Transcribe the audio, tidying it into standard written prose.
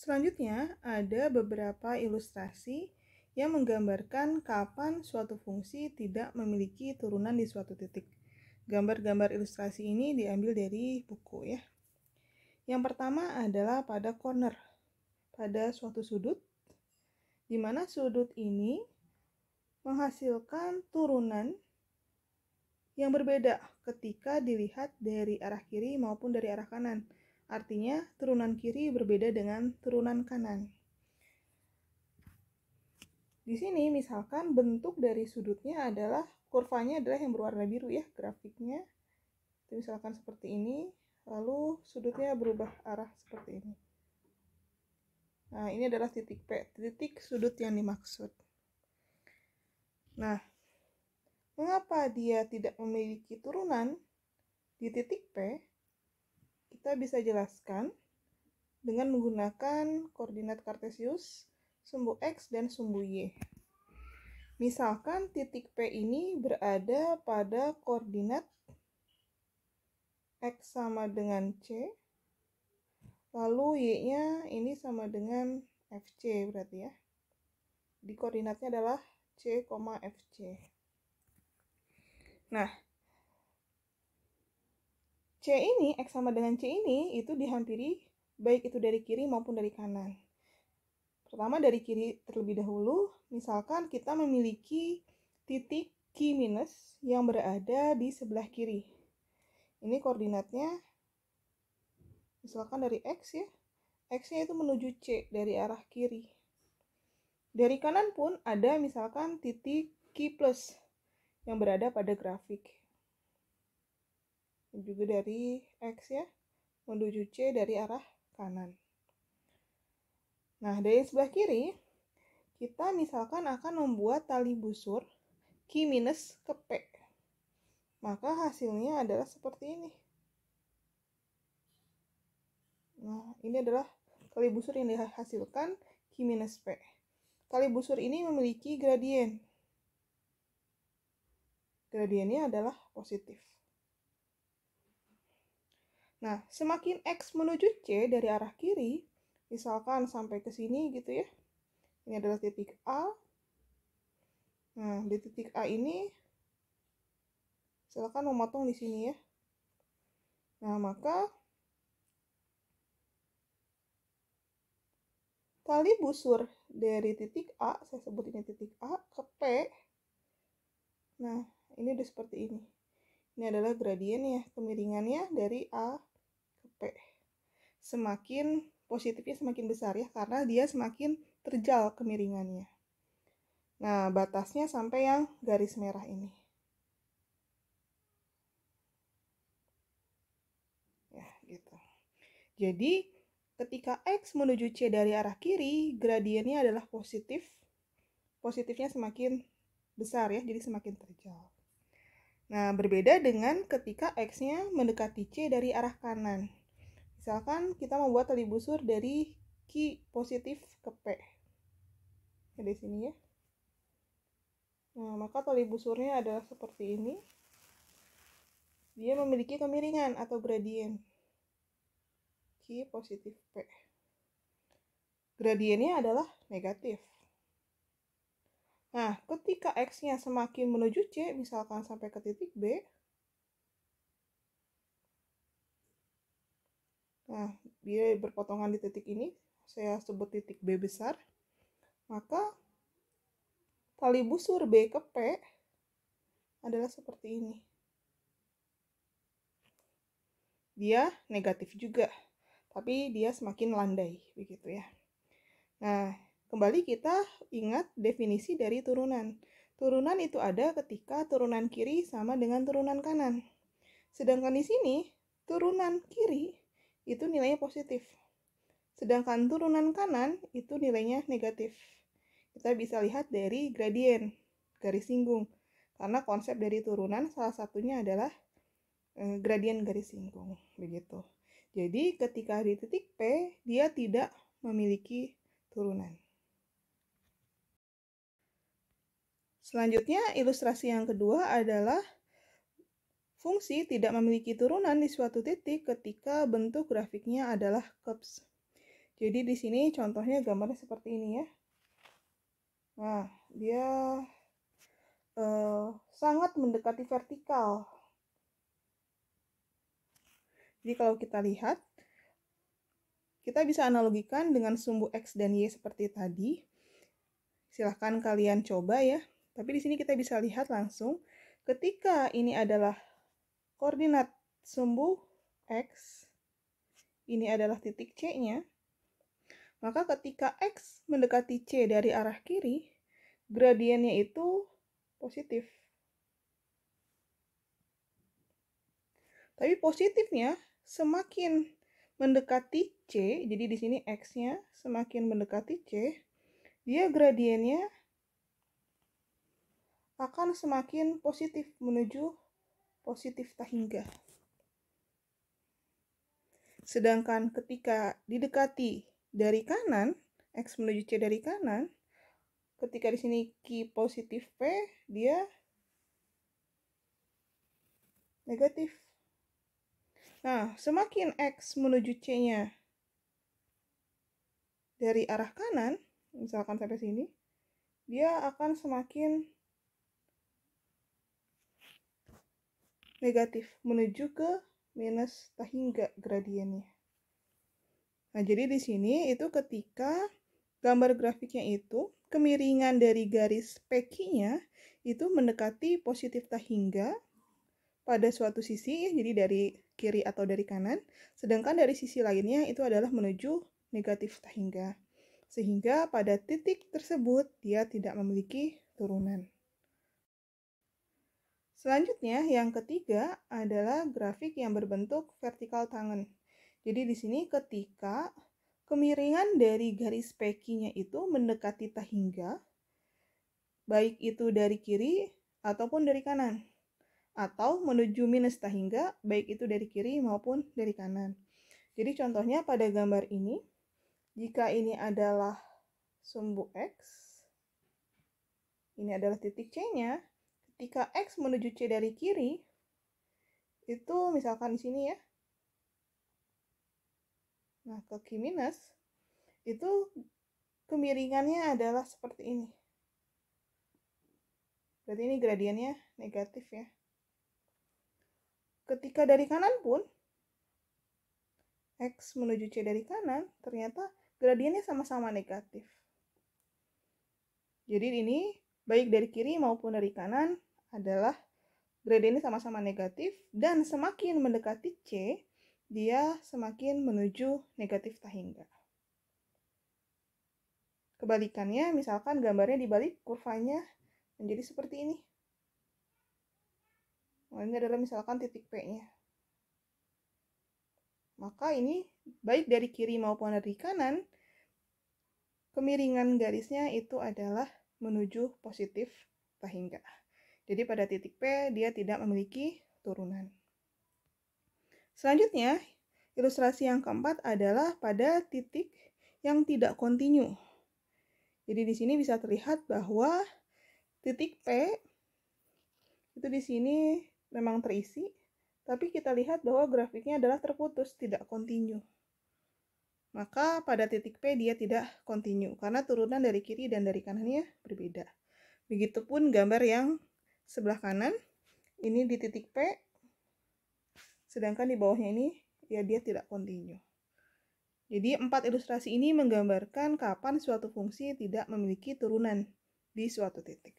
Selanjutnya, ada beberapa ilustrasi yang menggambarkan kapan suatu fungsi tidak memiliki turunan di suatu titik. Gambar-gambar ilustrasi ini diambil dari buku ya. Yang pertama adalah pada corner, pada suatu sudut, di mana sudut ini menghasilkan turunan yang berbeda ketika dilihat dari arah kiri maupun dari arah kanan. Artinya, turunan kiri berbeda dengan turunan kanan. Di sini misalkan bentuk dari sudutnya adalah, kurvanya adalah yang berwarna biru ya, grafiknya. Itu misalkan seperti ini, lalu sudutnya berubah arah seperti ini. Nah, ini adalah titik P, titik sudut yang dimaksud. Nah, mengapa dia tidak memiliki turunan di titik P? Kita bisa jelaskan dengan menggunakan koordinat Kartesius, sumbu X dan sumbu Y. Misalkan titik P ini berada pada koordinat X sama dengan C, lalu Y-nya ini sama dengan FC berarti ya. Di koordinatnya adalah C, FC. Nah, C ini, X sama dengan C ini, itu dihampiri baik itu dari kiri maupun dari kanan. Pertama dari kiri terlebih dahulu, misalkan kita memiliki titik Q minus yang berada di sebelah kiri. Ini koordinatnya, misalkan dari X ya, X-nya itu menuju C dari arah kiri. Dari kanan pun ada misalkan titik Q plus yang berada pada grafik. Juga dari X ya, menuju C dari arah kanan. Nah, dari sebelah kiri, kita misalkan akan membuat tali busur Q minus ke P. Maka hasilnya adalah seperti ini. Nah, ini adalah tali busur yang dihasilkan Q minus P. Tali busur ini memiliki gradien. Gradiennya adalah positif. Nah, semakin X menuju C dari arah kiri, misalkan sampai ke sini gitu ya. Ini adalah titik A. Nah, di titik A ini, silakan memotong di sini ya. Nah, maka tali busur dari titik A, saya sebut ini titik A, ke P. Nah, ini udah seperti ini. Ini adalah gradiennya, kemiringannya dari A ke P. Semakin positifnya semakin besar ya, karena dia semakin terjal kemiringannya. Nah, batasnya sampai yang garis merah ini. Ya, gitu. Jadi, ketika X menuju C dari arah kiri, gradiennya adalah positif. Positifnya semakin besar ya, jadi semakin terjal. Nah, berbeda dengan ketika X-nya mendekati C dari arah kanan. Misalkan kita membuat tali busur dari Q positif ke P. Di sini ya. Nah, maka tali busurnya adalah seperti ini. Dia memiliki kemiringan atau gradien. Q positif P. Gradiennya adalah negatif. Nah, ketika X-nya semakin menuju C, misalkan sampai ke titik B, nah, dia berpotongan di titik ini, saya sebut titik B besar, maka tali busur B ke P adalah seperti ini. Dia negatif juga, tapi dia semakin landai, begitu ya. Nah, kembali kita ingat definisi dari turunan. Turunan itu ada ketika turunan kiri sama dengan turunan kanan. Sedangkan di sini, turunan kiri itu nilainya positif. Sedangkan turunan kanan itu nilainya negatif. Kita bisa lihat dari gradien, garis singgung. Karena konsep dari turunan salah satunya adalah gradien garis singgung. Begitu. Jadi ketika di titik P, dia tidak memiliki turunan. Selanjutnya, ilustrasi yang kedua adalah fungsi tidak memiliki turunan di suatu titik ketika bentuk grafiknya adalah curves. Jadi di sini contohnya gambarnya seperti ini ya. Nah, dia sangat mendekati vertikal. Jadi kalau kita lihat, kita bisa analogikan dengan sumbu X dan Y seperti tadi. Silahkan kalian coba ya. Tapi di sini kita bisa lihat langsung, ketika ini adalah koordinat sumbu X, ini adalah titik C-nya, maka ketika X mendekati C dari arah kiri, gradiennya itu positif. Tapi positifnya semakin mendekati C, jadi di sini X-nya semakin mendekati C, dia gradiennya akan semakin positif menuju positif Tahingga. Sedangkan ketika didekati dari kanan, X menuju C dari kanan, ketika di sini Q positif P, dia negatif. Nah, semakin X menuju C-nya dari arah kanan, misalkan sampai sini, dia akan semakin negatif menuju ke minus Tahingga gradiennya. Nah, jadi di sini itu ketika gambar grafiknya itu kemiringan dari garis PQ-nya itu mendekati positif Tahingga pada suatu sisi, jadi dari kiri atau dari kanan, sedangkan dari sisi lainnya itu adalah menuju negatif Tahingga. Sehingga pada titik tersebut dia tidak memiliki turunan. Selanjutnya, yang ketiga adalah grafik yang berbentuk vertikal tangen. Jadi di sini ketika kemiringan dari garis PQ-nya itu mendekati Tahingga, baik itu dari kiri ataupun dari kanan, atau menuju minus Tahingga, baik itu dari kiri maupun dari kanan. Jadi contohnya pada gambar ini, jika ini adalah sumbu X, ini adalah titik C-nya, ketika X menuju C dari kiri, itu misalkan di sini ya, nah ke Q minus, itu kemiringannya adalah seperti ini. Berarti ini gradiennya negatif ya. Ketika dari kanan pun, X menuju C dari kanan, ternyata gradiennya sama-sama negatif. Jadi ini baik dari kiri maupun dari kanan adalah gradiennya sama-sama negatif, dan semakin mendekati C, dia semakin menuju negatif Tahingga. Kebalikannya, misalkan gambarnya dibalik, kurvanya menjadi seperti ini. Nah, ini adalah misalkan titik P-nya. Maka ini baik dari kiri maupun dari kanan, kemiringan garisnya itu adalah menuju positif Tahingga. Jadi pada titik P dia tidak memiliki turunan. Selanjutnya, ilustrasi yang keempat adalah pada titik yang tidak kontinu. Jadi di sini bisa terlihat bahwa titik P itu di sini memang terisi, tapi kita lihat bahwa grafiknya adalah terputus, tidak kontinu. Maka pada titik P dia tidak kontinu karena turunan dari kiri dan dari kanannya berbeda. Begitupun gambar yang sebelah kanan, ini di titik P, sedangkan di bawahnya ini ya dia tidak kontinu. Jadi 4 ilustrasi ini menggambarkan kapan suatu fungsi tidak memiliki turunan di suatu titik.